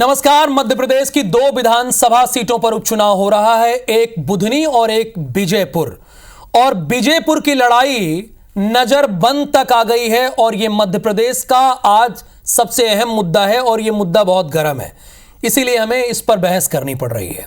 नमस्कार। मध्य प्रदेश की 2 विधानसभा सीटों पर उपचुनाव हो रहा है, एक बुधनी और एक विजयपुर। और विजयपुर की लड़ाई नजरबंद तक आ गई है और यह मध्य प्रदेश का आज सबसे अहम मुद्दा है और यह मुद्दा बहुत गर्म है, इसीलिए हमें इस पर बहस करनी पड़ रही है।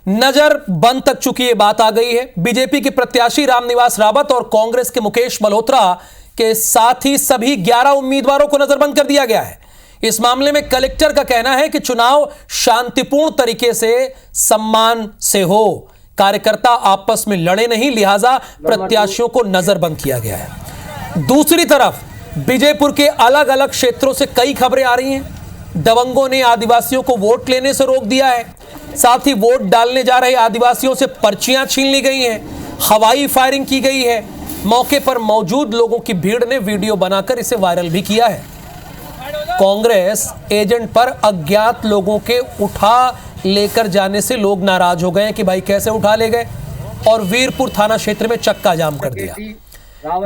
नजरबंद तक चुकी ये बात आ गई है। बीजेपी के प्रत्याशी रामनिवास रावत और कांग्रेस के मुकेश मल्होत्रा के साथ ही सभी 11 उम्मीदवारों को नजरबंद कर दिया गया है। इस मामले में कलेक्टर का कहना है कि चुनाव शांतिपूर्ण तरीके से सम्मान से हो, कार्यकर्ता आपस में लड़े नहीं, लिहाजा प्रत्याशियों को नजरबंद किया गया है। दूसरी तरफ विजयपुर के अलग अलग क्षेत्रों से कई खबरें आ रही हैं। दबंगों ने आदिवासियों को वोट लेने से रोक दिया है, साथ ही वोट डालने जा रहे आदिवासियों से पर्चियां छीन ली गई हैं, हवाई फायरिंग की गई है। मौके पर मौजूद लोगों की भीड़ ने वीडियो बनाकर इसे वायरल भी किया है। कांग्रेस एजेंट पर अज्ञात लोगों के उठा लेकर जाने से लोग नाराज हो गए कि भाई कैसे उठा ले गए, और वीरपुर थाना क्षेत्र में चक्का जाम कर दिया।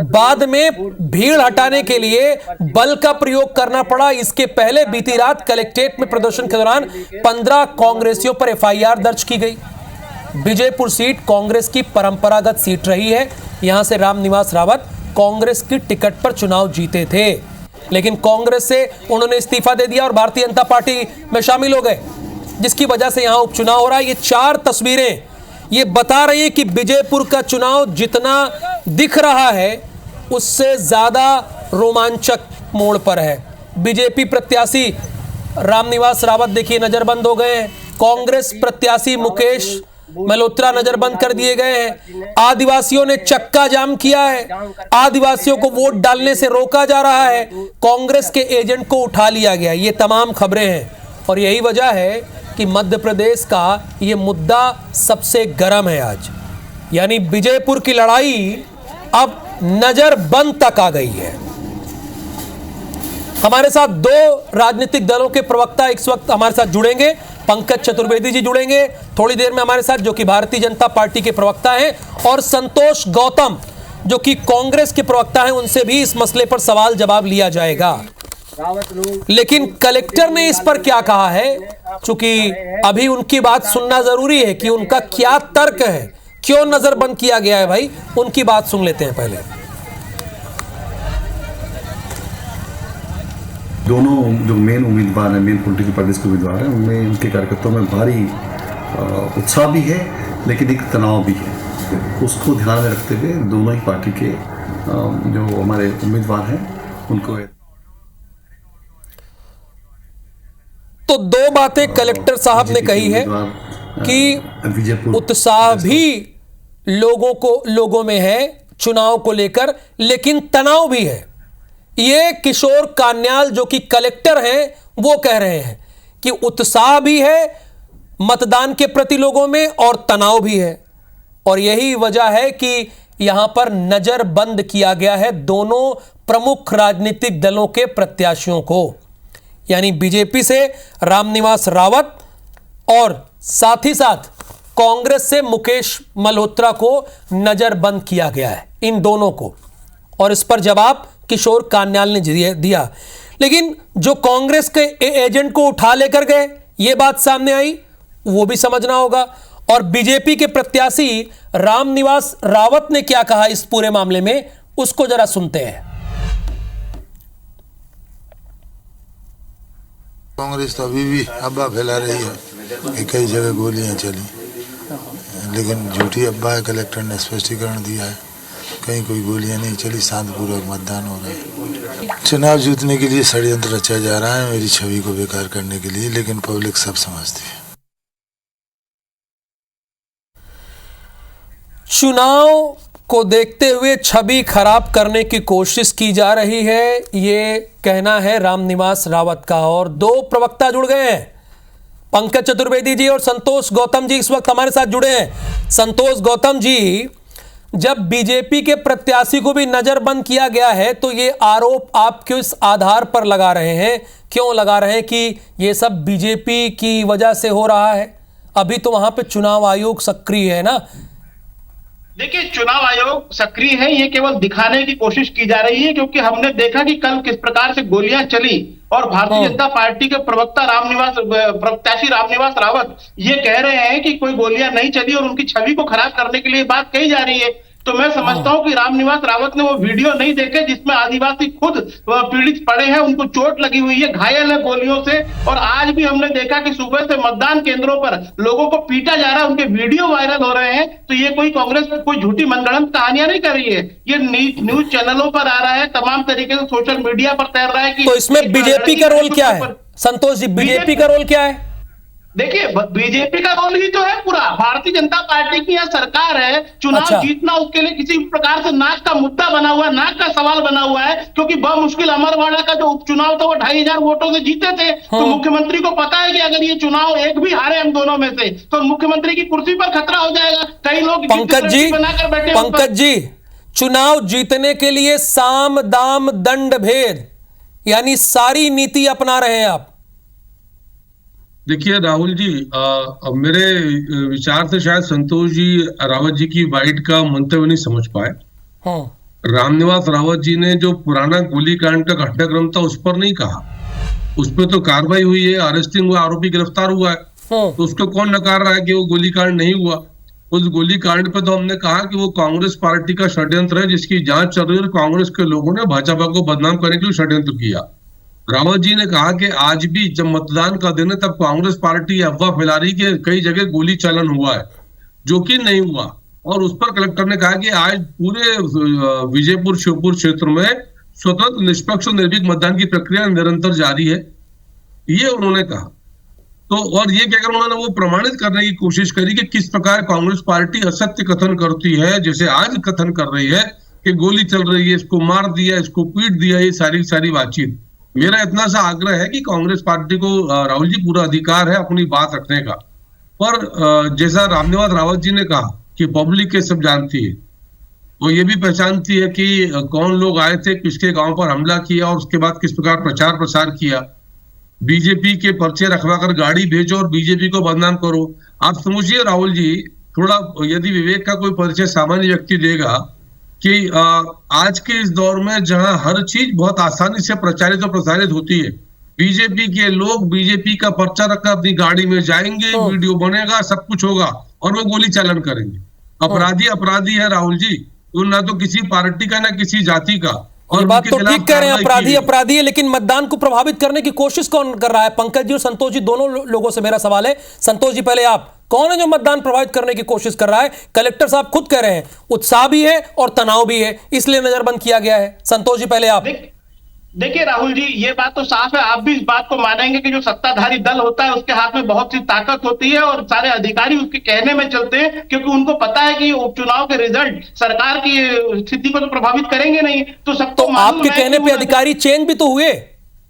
बाद में भीड़ हटाने के लिए बल का प्रयोग करना पड़ा। इसके पहले बीती रात कलेक्ट्रेट में प्रदर्शन के दौरान 15 कांग्रेसियों पर एफआईआर दर्ज की गई। विजयपुर सीट कांग्रेस की परंपरागत सीट रही है। यहां से रामनिवास रावत कांग्रेस की टिकट पर चुनाव जीते थे, लेकिन कांग्रेस से उन्होंने इस्तीफा दे दिया और भारतीय जनता पार्टी में शामिल हो गए, जिसकी वजह से यहां उपचुनाव हो रहा है। ये 4 तस्वीरें ये बता रही है कि विजयपुर का चुनाव जितना दिख रहा है उससे ज्यादा रोमांचक मोड़ पर है। बीजेपी प्रत्याशी रामनिवास रावत देखिए नजरबंद हो गए हैं। कांग्रेस प्रत्याशी मुकेश मल्होत्रा नजरबंद कर दिए गए हैं। आदिवासियों ने चक्का जाम किया है, आदिवासियों को वोट डालने से रोका जा रहा है, कांग्रेस के एजेंट को उठा लिया गया। ये तमाम खबरें हैं और यही वजह है कि मध्य प्रदेश का ये मुद्दा सबसे गर्म है आज। यानी विजयपुर की लड़ाई अब नजरबंद तक आ गई है। हमारे साथ 2 राजनीतिक दलों के प्रवक्ता इस वक्त हमारे साथ जुड़ेंगे। पंकज चतुर्वेदी जी जुड़ेंगे थोड़ी देर में हमारे साथ, जो कि भारतीय जनता पार्टी के प्रवक्ता हैं, और संतोष गौतम जो कि कांग्रेस के प्रवक्ता हैं, उनसे भी इस मसले पर सवाल जवाब लिया जाएगा। लेकिन कलेक्टर ने इस पर क्या कहा है, चूंकि अभी उनकी बात सुनना जरूरी है कि उनका क्या तर्क है, क्यों नजरबंद किया गया है। भाई उनकी बात सुन लेते हैं पहले। दोनों जो मेन उम्मीदवार हैं, मेन पॉलिटिकल पार्टीज के उम्मीदवार हैं, उनमें उनके कार्यकर्ताओं में भारी उत्साह भी है, लेकिन एक तनाव भी है। उसको ध्यान में रखते हुए दोनों ही पार्टी के जो हमारे उम्मीदवार हैं उनको तो 2 बातें कलेक्टर साहब ने कही है कि उत्साह भी लोगों में है चुनाव को लेकर, लेकिन तनाव भी है। ये किशोर कान्याल जो कि कलेक्टर हैं वो कह रहे हैं कि उत्साह भी है मतदान के प्रति लोगों में और तनाव भी है, और यही वजह है कि यहां पर नजरबंद किया गया है दोनों प्रमुख राजनीतिक दलों के प्रत्याशियों को, यानी बीजेपी से रामनिवास रावत और साथ ही साथ कांग्रेस से मुकेश मल्होत्रा को नजरबंद किया गया है, इन दोनों को। और इस पर जवाब किशोर कान्याल ने दिया। लेकिन जो कांग्रेस के एजेंट को उठा लेकर गए, यह बात सामने आई, वो भी समझना होगा। और बीजेपी के प्रत्याशी रामनिवास रावत ने क्या कहा इस पूरे मामले में, उसको जरा सुनते हैं। कांग्रेस तो अभी भी अफवाह फैला रही है कि कई जगह गोलियां चली, लेकिन झूठी अफवाह है। कलेक्टर ने स्पष्टीकरण दिया है, कहीं कोई गोलियां नहीं चली, शांतिपूर्वक मतदान हो रहा है। चुनाव जीतने के लिए षड्यंत्र रचा जा रहा है, मेरी छवि को बेकार करने के लिए, लेकिन पब्लिक सब समझती है। चुनाव को देखते हुए छवि खराब करने की कोशिश की जा रही है, ये कहना है रामनिवास रावत का। और 2 प्रवक्ता जुड़ गए हैं, पंकज चतुर्वेदी जी और संतोष गौतम जी इस वक्त हमारे साथ जुड़े हैं। संतोष गौतम जी, जब बीजेपी के प्रत्याशी को भी नजरबंद किया गया है तो ये आरोप आप किस आधार पर लगा रहे हैं, क्यों लगा रहे हैं कि ये सब बीजेपी की वजह से हो रहा है? अभी तो वहां पे चुनाव आयोग सक्रिय है ना। देखिए, चुनाव आयोग सक्रिय है, ये केवल दिखाने की कोशिश की जा रही है, क्योंकि हमने देखा कि कल किस प्रकार से गोलियां चली और भारतीय जनता पार्टी के प्रत्याशी रामनिवास रावत ये कह रहे हैं कि कोई गोलियां नहीं चली और उनकी छवि को खराब करने के लिए बात कही जा रही है। तो मैं समझता हूं कि रामनिवास रावत ने वो वीडियो नहीं देखे जिसमें आदिवासी खुद पीड़ित पड़े हैं, उनको चोट लगी हुई है, घायल है गोलियों से। और आज भी हमने देखा कि सुबह से मतदान केंद्रों पर लोगों को पीटा जा रहा है, उनके वीडियो वायरल हो रहे हैं। तो ये कोई कांग्रेस कोई झूठी मनगढ़ंत कहानियां नहीं कर रही है, ये न्यूज चैनलों पर आ रहा है, तमाम तरीके से सोशल मीडिया पर तैर रहा है कि तो इसमें बीजेपी का रोल क्या है संतोष जी? बीजेपी का रोल क्या है? देखिए, बीजेपी का रोल ही तो है पूरा। भारतीय जनता पार्टी की यह सरकार है, चुनाव जीतना उसके लिए किसी प्रकार से नाक का मुद्दा बना हुआ है, नाक का सवाल बना हुआ है। क्योंकि बमुश्किल अमरवाड़ा का जो उपचुनाव था वो 2500 वोटों से जीते थे। तो मुख्यमंत्री को पता है कि अगर ये चुनाव एक भी हारे हम दोनों में से तो मुख्यमंत्री की कुर्सी पर खतरा हो जाएगा। कई लोग पंकज जी, चुनाव जीतने के लिए साम दाम दंड भेद यानी सारी नीति अपना रहे हैं आप। देखिए राहुल जी, मेरे विचार से शायद संतोष जी रावत जी की बाइट का मंतव्य नहीं समझ पाए। रामनिवास रावत जी ने जो पुराना गोलीकांड का घटनाक्रम था उस पर नहीं कहा, उस पर तो कार्रवाई हुई है, अरेस्टिंग हुआ, आरोपी गिरफ्तार हुआ है। तो उसको कौन नकार रहा है कि वो गोलीकांड नहीं हुआ? उस गोलीकांड पर तो हमने कहा कि वो कांग्रेस पार्टी का षड्यंत्र है जिसकी जांच चल रही है और कांग्रेस के लोगों ने भाजपा को बदनाम करने के लिए षड्यंत्र किया। रावत जी ने कहा कि आज भी जब मतदान का दिन है तब कांग्रेस पार्टी अफवाह फैला रही कि कई जगह गोली चालन हुआ है, जो कि नहीं हुआ। और उस पर कलेक्टर ने कहा कि आज पूरे विजयपुर शिवपुर क्षेत्र में स्वतंत्र निष्पक्ष और निर्भीक मतदान की प्रक्रिया निरंतर जारी है, ये उन्होंने कहा। तो और ये कहकर उन्होंने वो प्रमाणित करने की कोशिश करी कि किस प्रकार कांग्रेस पार्टी असत्य कथन करती है, जैसे आज कथन कर रही है कि गोली चल रही है, इसको मार दिया, इसको पीट दिया, ये सारी बातचीत। मेरा इतना सा आग्रह है कि कांग्रेस पार्टी को राहुल जी पूरा अधिकार है अपनी बात रखने का, पर जैसा रामनिवास रावत जी ने कहा कि पब्लिक ये सब जानती है, वो ये भी पहचानती है कि कौन लोग आए थे, किसके गांव पर हमला किया और उसके बाद किस प्रकार प्रचार प्रसार किया। बीजेपी के पर्चे रखवाकर गाड़ी भेजो और बीजेपी को बदनाम करो। आप समझिए राहुल जी, थोड़ा यदि विवेक का कोई परिचय सामान्य व्यक्ति देगा कि आज के इस दौर में जहां हर चीज बहुत आसानी से प्रचारित और प्रसारित होती है, बीजेपी के लोग बीजेपी का पर्चा रखकर अपनी गाड़ी में जाएंगे, वीडियो बनेगा, सब कुछ होगा और वो गोली चालन करेंगे। अपराधी है राहुल जी, तो ना तो किसी पार्टी का ना किसी जाति का। और बात तो ठीक कह रहे हैं, अपराधी है, लेकिन मतदान को प्रभावित करने की कोशिश कौन कर रहा है? पंकज जी और संतोष जी, दोनों लोगों से मेरा सवाल है। संतोष जी पहले आप, कौन है जो मतदान प्रभावित करने की कोशिश कर रहा है? कलेक्टर साहब खुद कह रहे हैं उत्साह भी है और तनाव भी है, इसलिए नजरबंद किया गया है। संतोष जी पहले आप। देखिए राहुल जी, ये बात तो साफ है, आप भी इस बात को मानेंगे कि जो सत्ताधारी दल होता है उसके हाथ में बहुत सी ताकत होती है और सारे अधिकारी उसके कहने में चलते हैं, क्योंकि उनको पता है कि उपचुनाव के रिजल्ट सरकार की स्थिति को तो प्रभावित करेंगे नहीं। तो सबको आपके कहने पे अधिकारी चेंज भी तो हुए,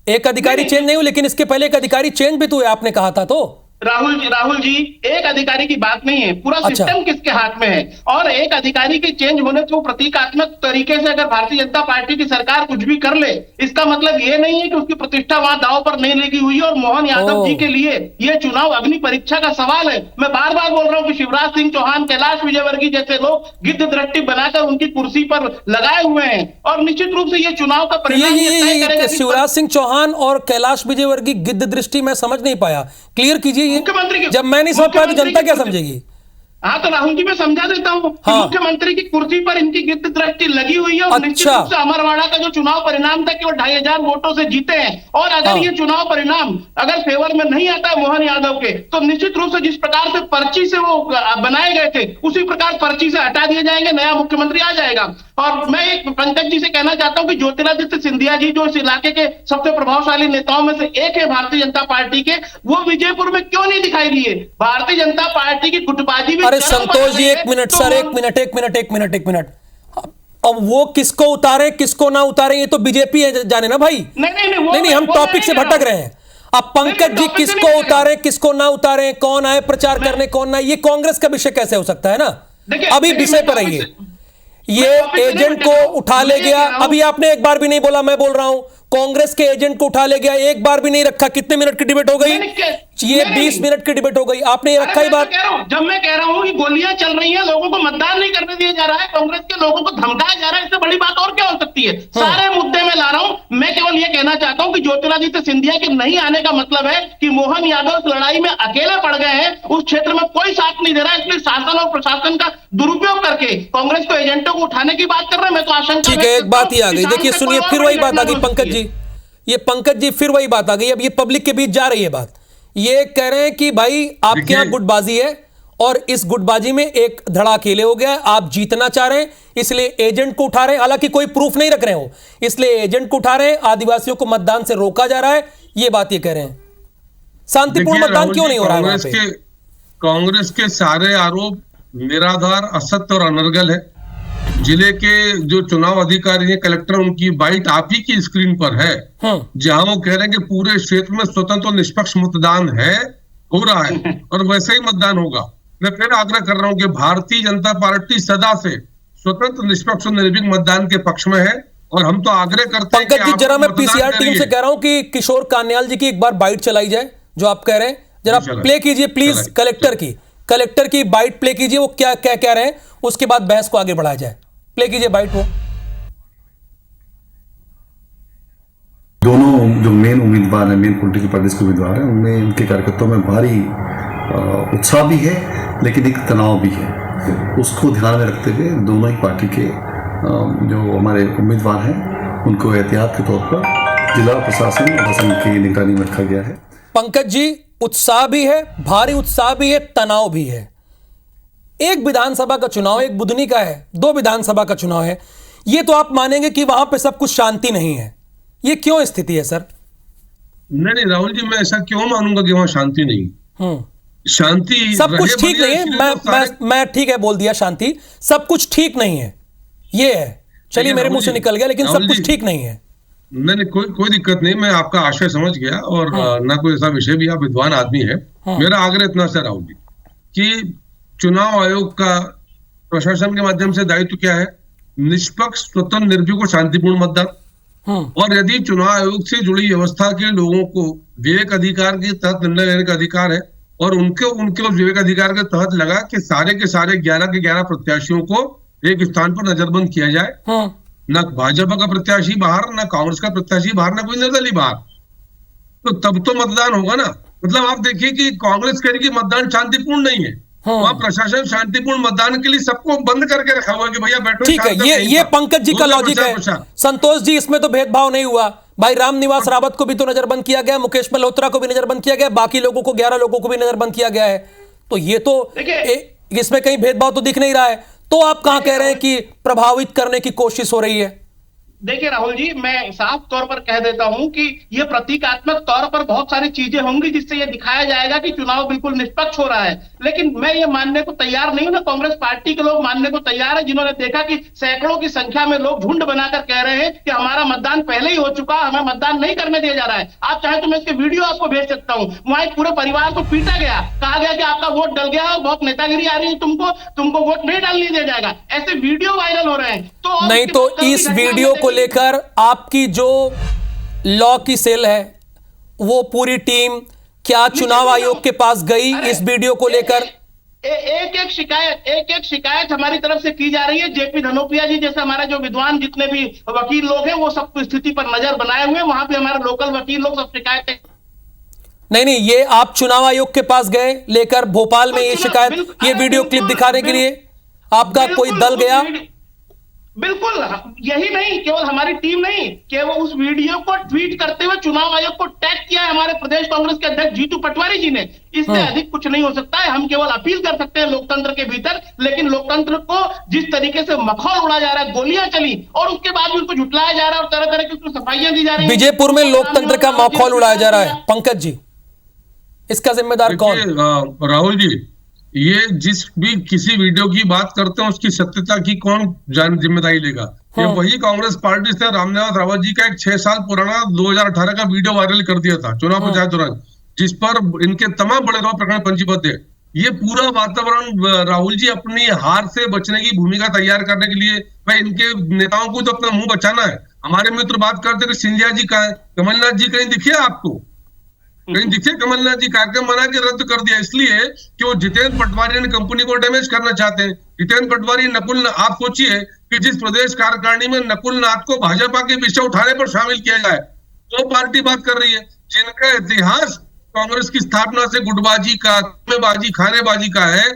एक अधिकारी चेंज नहीं हुए, लेकिन इसके पहले एक अधिकारी चेंज भी तो हुए, आपने कहा था। तो राहुल जी, एक अधिकारी की बात नहीं है, पूरा सिस्टम किसके हाथ में है। और एक अधिकारी के चेंज होने से वो प्रतीकात्मक तरीके से अगर भारतीय जनता पार्टी की सरकार कुछ भी कर ले, इसका मतलब ये नहीं है कि उसकी प्रतिष्ठा वहां दांव पर नहीं लगी हुई है। और मोहन यादव जी के लिए ये चुनाव अग्नि परीक्षा का सवाल है। मैं बार बार बोल रहा हूं कि शिवराज सिंह चौहान, कैलाश विजयवर्गीय जैसे लोग गिद्ध दृष्टि बनाकर उनकी कुर्सी पर लगाए हुए हैं और निश्चित रूप से ये चुनाव का परिणाम। शिवराज सिंह चौहान और कैलाश विजयवर्गीय गिद्ध दृष्टि मैं समझ नहीं पाया, क्लियर कीजिए। मुख्यमंत्री जब मैं नहीं समझ पाया तो जनता क्या समझेगी? हाँ तो राहुल जी मैं समझा देता हूँ कि मुख्यमंत्री की कुर्सी पर इनकी गिद्ध दृष्टि लगी हुई है और निश्चित रूप से अमरवाड़ा का जो चुनाव परिणाम था केवल 2500 वोटों से जीते हैं। और अगर ये चुनाव परिणाम अगर फेवर में नहीं आता है मोहन यादव के, तो निश्चित रूप से जिस प्रकार से पर्ची से वो बनाए गए थे उसी प्रकार पर्ची से हटा दिए जाएंगे, नया मुख्यमंत्री आ जाएगा। और मैं एक पंकज जी से कहना चाहता हूं कि ज्योतिरादित्य सिंधिया जी जो इस इलाके के सबसे प्रभावशाली नेताओं में से एक है भारतीय जनता पार्टी के, वो विजयपुर में क्यों नहीं दिखाई दिए? भारतीय जनता पार्टी की गुटबाजी में। अरे संतोष जी एक मिनट सर, एक मिनट। अब वो किसको उतारे किसको ना उतारे ये तो बीजेपी है जाने ना भाई। नहीं, हम टॉपिक से भटक रहे हैं। अब पंकज जी किसको उतारे किसको ना उतारे, कौन आए प्रचार करने कौन ना, ये कांग्रेस का विषय कैसे हो सकता है ना? अभी विषय पर आइए। ये एजेंट को उठा ले गया, अभी आपने एक बार भी नहीं बोला, मैं बोल रहा हूं कांग्रेस के एजेंट को उठा ले गया, एक बार भी नहीं रखा। कितने मिनट की डिबेट हो गई? ये 20 मिनट की डिबेट हो गई, आपने ये रखा ही बात। जब मैं कह रहा हूं कि गोलियां चल रही हैं, लोगों को मतदान नहीं करने दिया जा रहा है, कांग्रेस के लोगों को धमकाया जा रहा है, इससे बड़ी बात और क्या हो सकती है? सारे मुद्दे में ला रहा हूं। मैं केवल ये कहना चाहता हूं कि ज्योतिरादित्य सिंधिया के नहीं आने का मतलब है कि मोहन यादव इस लड़ाई में अकेले पड़ गए हैं, उस क्षेत्र में कोई साथ नहीं दे रहा है, इसलिए शासन और प्रशासन का दुरुपयोग करके कांग्रेस को एजेंटों को उठाने की बात कर रहे हैं। मैं तो आशंका, ठीक है, एक बात ही आ गई। देखिए सुनिए, फिर वही बात आ गई पंकज जी, ये पंकज जी फिर वही बात आ गई। अब ये पब्लिक के बीच जा रही है बात, ये कह रहे हैं कि भाई आपके यहां गुटबाजी है और इस गुटबाजी में एक धड़ा अकेले हो गया है, आप जीतना चाह रहे हैं इसलिए एजेंट को उठा रहे हैं, हालांकि कोई प्रूफ नहीं रख रहे हो, इसलिए एजेंट को उठा रहे हैं, आदिवासियों को मतदान से रोका जा रहा है, ये बात ये कह रहे हैं। शांतिपूर्ण मतदान क्यों नहीं हो रहा है वहां पे? कांग्रेस के सारे आरोप निराधार, असत्य और अनर्गल है। जिले के जो चुनाव अधिकारी हैं, कलेक्टर, उनकी बाइट आप ही की स्क्रीन पर है, जहां वो कह रहे हैं कि पूरे क्षेत्र में स्वतंत्र और निष्पक्ष मतदान है, हो रहा है और वैसे ही मतदान होगा। मैं फिर आग्रह कर रहा हूं कि भारतीय जनता पार्टी सदा से स्वतंत्र, निष्पक्ष और निर्भीक मतदान के पक्ष में है और हम तो आग्रह करते हैं। पंकज जी, जरा मैं पीसीआर टीम से कह रहा हूं कि किशोर कान्याल जी की एक बार बाइट चलाई जाए, जो आप कह रहे हैं, जरा प्ले कीजिए प्लीज। कलेक्टर की बाइट प्ले कीजिए, वो क्या क्या कह रहे हैं, उसके बाद बहस को आगे बढ़ाया जाए। प्ले कीजिए बाइट। वो दोनों जो मेन उम्मीदवार हैं, मेन पॉलिटिकल पार्टीज के उम्मीदवार हैं, उनमें उनके कार्यकर्ताओं में भारी उत्साह भी है, लेकिन एक तनाव भी है। उसको ध्यान में रखते हुए दोनों ही पार्टी के जो हमारे उम्मीदवार हैं उनको एहतियात के तौर पर जिला प्रशासन की निगरानी में रखा गया है। पंकज जी, उत्साह भी है, भारी उत्साह भी है, तनाव भी है। एक विधानसभा का चुनाव, एक बुधनी का है, 2 विधानसभा का चुनाव है, ये तो आप मानेंगे कि वहां पे सब कुछ शांति नहीं है, ये क्यों स्थिति है सर? नहीं राहुल जी, मैं ऐसा क्यों मानूंगा कि वहां शांति नहीं? शांति सब कुछ ठीक नहीं है। मैं ठीक है बोल दिया, शांति सब कुछ ठीक नहीं है, ये है, चलिए मेरे मुंह से निकल गया, लेकिन सब कुछ ठीक नहीं है। नहीं, कोई दिक्कत नहीं, मैं आपका आशय समझ गया और ना कोई ऐसा विषय भी, आप विद्वान आदमी है। मेरा आग्रह इतना सा राहुल जी कि चुनाव आयोग का प्रशासन के माध्यम से दायित्व क्या है? निष्पक्ष, स्वतंत्र, निर्भीक और शांतिपूर्ण मतदान। और यदि चुनाव आयोग से जुड़ी व्यवस्था के लोगों को विवेक अधिकार के तहत निर्णय लेने का अधिकार है और उनके उस विवेक अधिकार के तहत लगा कि सारे के सारे 11 के 11 प्रत्याशियों को एक स्थान पर नजरबंद किया जाए, न भाजपा का प्रत्याशी बाहर, न कांग्रेस का प्रत्याशी बाहर, न कोई निर्दलीय बाहर, तो तब तो मतदान होगा ना। मतलब आप देखिए कि कांग्रेस कह रही है कि मतदान शांतिपूर्ण नहीं है, वहां प्रशासन शांतिपूर्ण मतदान के लिए सबको बंद करके रखा हुआ है कि भैया बैठो। ठीक है, ये पंकज जी का लॉजिक है। संतोष जी, इसमें तो भेदभाव नहीं हुआ भाई, रामनिवास रावत को भी तो नजरबंद किया गया, मुकेश मल्होत्रा को भी नजरबंद किया गया, बाकी लोगों को 11 लोगों को भी नजरबंद किया गया है, तो ये तो इसमें कहीं भेदभाव तो दिख नहीं रहा है। तो आप कहां कह रहे हैं कि प्रभावित करने की कोशिश हो रही है? देखिए राहुल जी, मैं साफ तौर पर कह देता हूं कि ये प्रतीकात्मक तौर पर बहुत सारी चीजें होंगी जिससे ये दिखाया जाएगा कि चुनाव बिल्कुल निष्पक्ष हो रहा है, लेकिन मैं ये मानने को तैयार नहीं हूं ना कांग्रेस पार्टी के लोग मानने को तैयार है, जिन्होंने देखा कि सैकड़ों की संख्या में लोग झुंड बनाकर कह रहे हैं कि हमारा मतदान पहले ही हो चुका, हमें मतदान नहीं करने दिया जा रहा है। आप चाहे तो मैं इसके वीडियो आपको भेज सकता हूं। वहां एक पूरे परिवार को पीटा गया, कहा गया कि आपका वोट डल गया, बहुत नेतागिरी आ रही है, तुमको वोट नहीं डालने दिया जाएगा, ऐसे वीडियो वायरल हो रहे हैं। तो नहीं, तो इस वीडियो को लेकर आपकी जो लॉ की सेल है, वो पूरी टीम क्या चुनाव आयोग के पास गई इस वीडियो को लेकर? एक एक शिकायत हमारी तरफ से की जा रही है। जेपी धनोपिया जी जैसे हमारे जो विद्वान जितने भी वकील लोग हैं, वो सब स्थिति पर नजर बनाए हुए हैं, वहां पे हमारे लोकल वकील लोग सब शिकायतें। नहीं, ये आप चुनाव आयोग के पास गए लेकर भोपाल में ये शिकायत, ये वीडियो क्लिप दिखाने के लिए आपका कोई दल गया? बिल्कुल, यही नहीं, केवल हमारी टीम नहीं, केवल उस वीडियो को ट्वीट करते हुए चुनाव आयोग को टैग किया है हमारे प्रदेश कांग्रेस के अध्यक्ष जीतू पटवारी जी ने। इससे अधिक कुछ नहीं हो सकता है। हम केवल अपील कर सकते हैं लोकतंत्र के भीतर, लेकिन लोकतंत्र को जिस तरीके से मखौल उड़ा जा रहा है, गोलियां चली और उसके बाद भी उसको झुटलाया जा रहा है और तरह तरह की उसको सफाइयां दी जा रही है। विजयपुर में लोकतंत्र का मखौल उड़ाया जा रहा है। पंकज जी, इसका जिम्मेदार कौन? राहुल जी, ये किसी वीडियो की बात करते हैं उसकी सत्यता की कौन जिम्मेदारी लेगा? ये वही कांग्रेस पार्टी से रामनिवास रावत जी का एक 6 साल पुराना 2018 का वीडियो वायरल कर दिया था चुनाव प्रचार दौरान, जिस पर इनके तमाम बड़े प्रकरण पंजीबद्ध है। ये पूरा वातावरण राहुल जी अपनी हार से बचने की भूमिका तैयार करने के लिए, भाई इनके नेताओं को तो अपना मुंह बचाना है। हमारे मित्र बात करते कि सिंधिया जी का है, कमलनाथ जी कहीं दिखे आपको? कहीं दिखे कमलनाथ जी कार्यक्रम बना के रद्द कर दिया इसलिए कि वो जितेंद्र पटवारी ने कंपनी को डैमेज करना चाहते हैं। जितेंद्र पटवारी नकुल, आप सोचिए कि जिस प्रदेश कार्यकारिणी में नकुल नाथ को भाजपा के विषय उठाने पर शामिल किया जाए, वो पार्टी बात कर रही है जिनका इतिहास कांग्रेस की स्थापना से गुटबाजी का, खानेबाजी का है,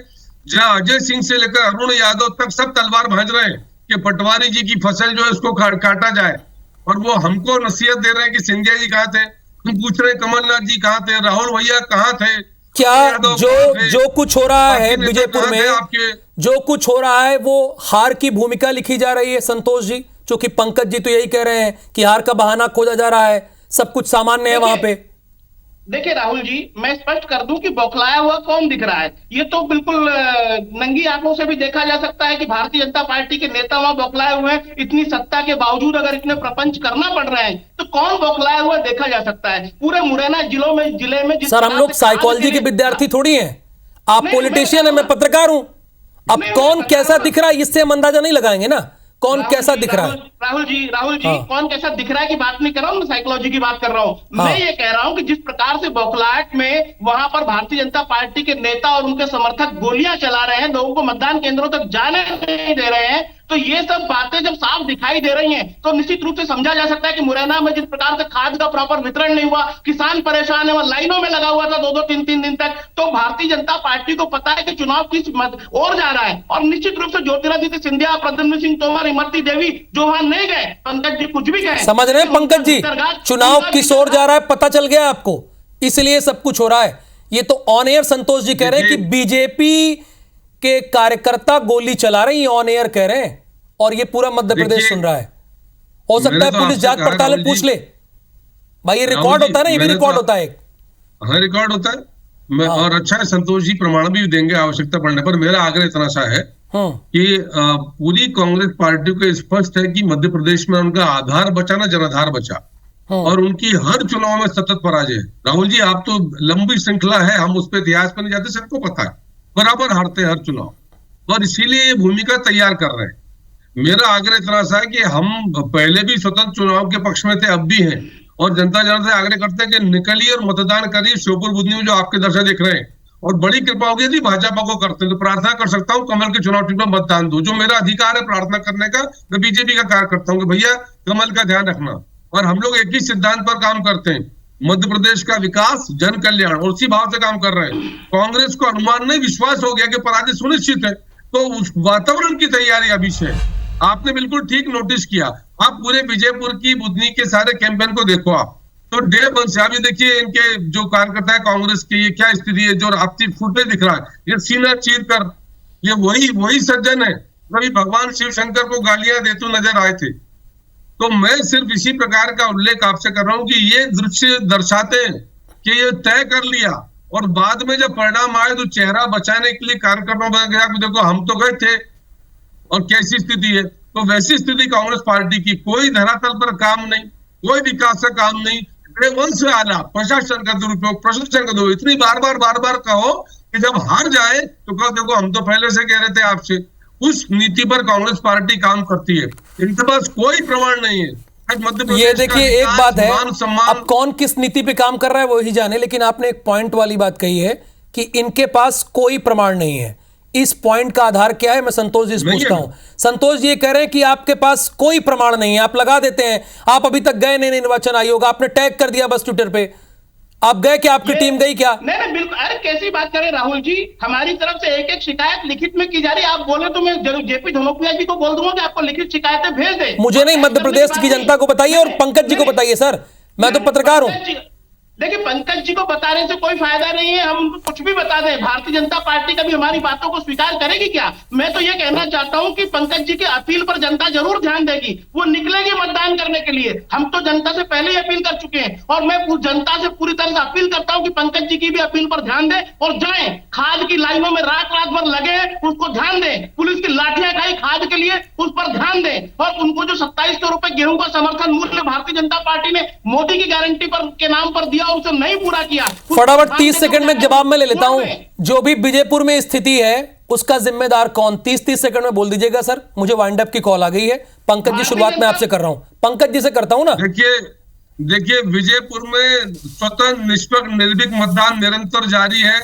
जहां अजय सिंह से लेकर अरुण यादव तक सब तलवार भांज रहे हैं कि पटवारी जी की फसल जो है उसको काटा जाए, और वो हमको नसीहत दे रहे हैं कि सिंधिया जी कहाँ थे। हम पूछ रहे हैं कमलनाथ जी कहाँ थे, राहुल भैया कहाँ थे। क्या जो कुछ हो रहा है विजयपुर में, जो कुछ हो रहा है वो हार की भूमिका लिखी जा रही है संतोष जी? क्योंकि पंकज जी तो यही कह रहे हैं कि हार का बहाना खोजा जा रहा है, सब कुछ सामान्य है वहां पे। देखिए राहुल जी, मैं स्पष्ट कर दूं कि बौखलाया हुआ कौन दिख रहा है। ये तो बिल्कुल नंगी आंखों से भी देखा जा सकता है कि भारतीय जनता पार्टी के नेता वहां बौखलाए हुए हैं। इतनी सत्ता के बावजूद अगर इतने प्रपंच करना पड़ रहे हैं तो कौन बौखलाया हुआ देखा जा सकता है। पूरे मुरैना जिले में सर, हम लोग साइकोलॉजी के विद्यार्थी थोड़ी हैं, आप पॉलिटिशियन है, मैं पत्रकार हूं। अब कौन कैसा दिख रहा है इससे हम अंदाजा नहीं लगाएंगे ना, कौन कैसा दिख रहा है। राहुल जी कौन कैसा दिख रहा है की बात नहीं कर रहा हूँ, मैं साइकोलॉजी की बात कर रहा हूँ। मैं ये कह रहा हूँ कि जिस प्रकार से बौखलाहट में वहां पर भारतीय जनता पार्टी के नेता और उनके समर्थक गोलियां चला रहे हैं, लोगों को मतदान केंद्रों तक जाने नहीं दे रहे हैं, तो ये सब बातें जब साफ दिखाई दे रही हैं तो निश्चित रूप से समझा जा सकता है कि मुरैना में जिस प्रकार से खाद का प्रॉपर वितरण नहीं हुआ, किसान परेशान है, वो लाइनों में लगा हुआ था 2-2, 3-3 दिन तक, तो भारतीय जनता पार्टी को पता है कि चुनाव किस ओर जा रहा है। और निश्चित रूप से ज्योतिरादित्य सिंधिया, प्रद्युम्न सिंह तोमर, इमरती देवी जो वहां नहीं गए, पंकज जी कुछ भी गए, समझ रहे हैं पंकज जी, चुनाव किस ओर जा रहा है पता चल गया आपको, इसलिए सब कुछ हो रहा है। ये तो ऑन एयर संतोष जी कह रहे हैं कि बीजेपी के कार्यकर्ता गोली चला रहे हैं, ऑन एयर कह रहे हैं, और ये पूरा मध्य प्रदेश सुन रहा है। हो सकता है पुलिस जांच पड़ताल में पूछ ले भाई, ये रिकॉर्ड होता है ना, ये भी रिकॉर्ड होता है। हाँ, रिकॉर्ड होता है। और अच्छा है, संतोष जी प्रमाण भी देंगे आवश्यकता पड़ने पर। मेरा आग्रह इतना सा है कि पूरी कांग्रेस पार्टी को स्पष्ट है कि मध्य प्रदेश में उनका आधार बचा ना जनाधार बचा, और उनकी हर चुनाव में सतत पराजय। राहुल जी, आप तो लंबी श्रृंखला है, हम उस पर इतिहास पर नहीं जाते, सबको पता है, बराबर हारते हैं हर चुनाव, और इसीलिए ये भूमिका तैयार कर रहे हैं। मेरा आग्रह इतना सा है कि हम पहले भी स्वतंत्र चुनाव के पक्ष में थे, अब भी हैं, और जनता से आग्रह करते हैं कि निकलिए और मतदान करिए। श्योपुर बुधनी में जो आपके दर्शक देख रहे हैं, और बड़ी कृपा होगी यदि भाजपा को करते हैं तो प्रार्थना कर सकता हूँ कमल के चुनाव चिन्ह में मतदान दो, जो मेरा अधिकार है प्रार्थना करने का। मैं बीजेपी का कार्य करता हूँ कि भैया कमल का ध्यान रखना, और हम लोग एक ही सिद्धांत पर काम करते हैं, मध्य प्रदेश का विकास, जन कल्याण, और उसी भाव से काम कर रहे हैं। कांग्रेस को अनुमान नहीं, विश्वास हो गया कि पराजय सुनिश्चित है, तो उस वातावरण की तैयारी अभी से। आपने बिल्कुल ठीक नोटिस किया, आप पूरे विजयपुर की बुधनी के सारे कैंपेन को देखो, आप तो डे वन से अभी देखिए इनके जो कार्यकर्ता है कांग्रेस के, ये क्या स्थिति है, जो आपसी फुटेज दिख रहा है, ये सीना चीर कर, ये वही सज्जन है कभी भगवान शिव शंकर को गालियां देते नजर आए थे। तो मैं सिर्फ इसी प्रकार का उल्लेख आपसे कर रहा हूं कि ये दृश्य दर्शाते हैं कि ये तय कर लिया, और बाद में जब परिणाम आए तो चेहरा बचाने के लिए कार्यकर्ताओं बन गया कि देखो हम तो गए थे, और कैसी स्थिति है। तो वैसी स्थिति कांग्रेस पार्टी की, कोई धरातल पर काम नहीं, कोई विकास का काम नहीं, वन से आला प्रशासन का दुरुपयोग, प्रशासन का दुरुपयोग, इतनी बार बार कहो कि जब हार जाए तो कहो देखो हम तो पहले से कह रहे थे आपसे। उस नीति पर कांग्रेस पार्टी काम करती है, इनके पास कोई प्रमाण नहीं है। ये देखिए एक बात है, अब कौन किस नीति पे काम कर रहा है वो ही जाने, लेकिन आपने एक पॉइंट वाली बात कही है कि इनके पास कोई प्रमाण नहीं है। इस पॉइंट का आधार क्या है, मैं संतोष जी से पूछता हूं। संतोष जी ये कह रहे हैं कि आपके पास कोई प्रमाण नहीं है, आप लगा देते हैं, आप अभी तक गए नहीं निर्वाचन आयोग, आपने टैग कर दिया बस ट्विटर पे, आप गए क्या, आपकी टीम गई क्या? नहीं बिल्कुल, अरे कैसी बात करें राहुल जी, हमारी तरफ से एक शिकायत लिखित में की जा रही है। आप बोले तो मैं जरूर जेपी धनोपिया जी को बोल दूंगा कि आपको लिखित शिकायतें भेज दे। मुझे नहीं, मध्य प्रदेश की जनता को बताइए और पंकज जी को बताइए सर, मैं तो पत्रकार हूं। देखिए पंकज जी को बताने से कोई फायदा नहीं है, हम उनको कुछ भी बता दें, भारतीय जनता पार्टी कभी हमारी बातों को स्वीकार करेगी क्या? मैं तो ये कहना चाहता हूं कि पंकज जी की अपील पर जनता जरूर ध्यान देगी, वो निकलेगी मतदान करने के लिए। हम तो जनता से पहले ही अपील कर चुके हैं, और मैं जनता से पूरी तरह से अपील करता हूं कि पंकज जी की भी अपील पर ध्यान दें और जाएं, खाद की लाइनों में रात भर लगे, उसको ध्यान दें, पुलिस की लाठियां खाई खाद के लिए, उस पर ध्यान दें, और उनको जो 2700 रुपए गेहूं का समर्थन मूल्य भारतीय जनता पार्टी ने मोदी की गारंटी पर के नाम पर दिया, उसे नहीं पूरा किया। फटाफट 30 सेकंड में जवाब में ले लेता हूं। जो भी विजयपुर में स्थिति है उसका जिम्मेदार कौन, 30 सेकंड में बोल दीजिएगा सर, मुझे वाइंड अप की कॉल आ गई है। पंकज जी शुरुआत में आपसे कर रहा हूं, पंकज जी से करता हूं ना। देखिए देखिए, विजयपुर में स्वतंत्र निष्पक्ष निर्भीक मतदान निरंतर जारी है।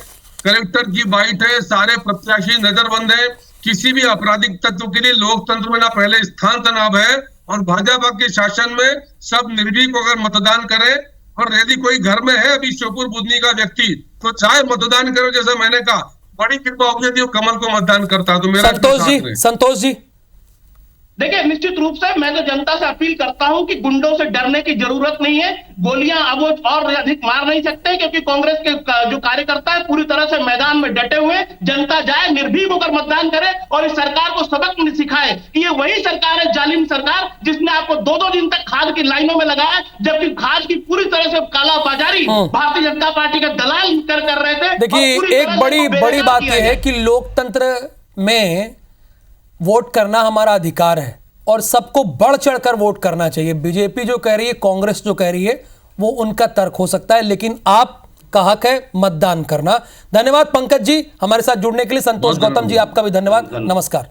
कलेक्टर की बाइट है, सारे प्रत्याशी नजरबंद है। किसी भी आपराधिक तत्व के लिए लोकतंत्र में ना पहले स्थान तनाव है, और भाजपा के शासन में सब निर्भीक होकर मतदान करें। और यदि कोई घर में है अभी श्योपुर बुधनी का व्यक्ति, तो चाहे मतदान करो। जैसा मैंने कहा, बड़ी कृपा होगी यदि वो कमल को मतदान करता तो। मेरा संतोष जी देखिए, निश्चित रूप से मैं तो जनता से अपील करता हूं कि गुंडों से डरने की जरूरत नहीं है। गोलियां अब वो और अधिक मार नहीं सकते, क्योंकि कांग्रेस के जो कार्यकर्ता है पूरी तरह से मैदान में डटे हुए। जनता जाए, निर्भीक होकर मतदान करे और इस सरकार को सबक सिखाए कि ये वही सरकार है, जालिम सरकार, जिसने आपको 2-2 दिन तक खाद की लाइनों में लगाया, जबकि खाद की पूरी तरह से कालाबाजारी भारतीय जनता पार्टी के दलाल कर रहे थे। देखिए, एक बड़ी बात यह है कि लोकतंत्र में वोट करना हमारा अधिकार है और सबको बढ़ चढ़कर वोट करना चाहिए। बीजेपी जो कह रही है, कांग्रेस जो कह रही है, वो उनका तर्क हो सकता है, लेकिन आपका हक है मतदान करना। धन्यवाद पंकज जी हमारे साथ जुड़ने के लिए। संतोष गौतम जी, आपका भी धन्यवाद। नमस्कार।